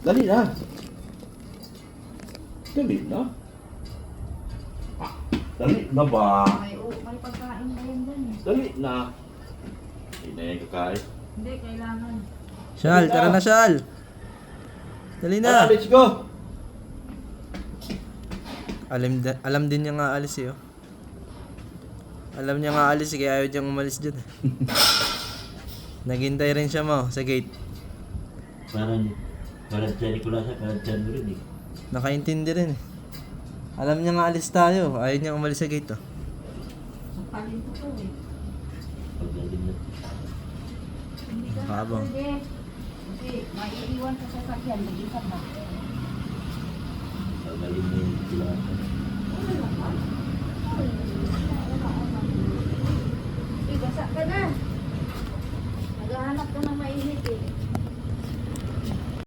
Dali na. Dali na. Ah, dali na ba? May pagkain na yan dyan eh. Dali na. Hindi na yung kakain. Hindi, kailangan. Shal, tara na Shal. Dali na. Let's go. Alam din niya nga alis eh. Oh. Alam niya nga alis eh, kaya ayaw niyang umalis dyan. Naghintay rin siya mo sa gate. Parang siya Nicolasa, parang siya mo rin eh. Nakaintindi rin eh. Alam niya nga alis tayo, ayaw niyang umalis sa gate oh. Sampalin ko to eh. Pagdating na. Hindi ka Habang. pwede. Kasi maiiwan sa sasakyan, mag-isa pa. Pagdating na yung Nicolasa. Basa ka na. Naghahanap ka ng mainit.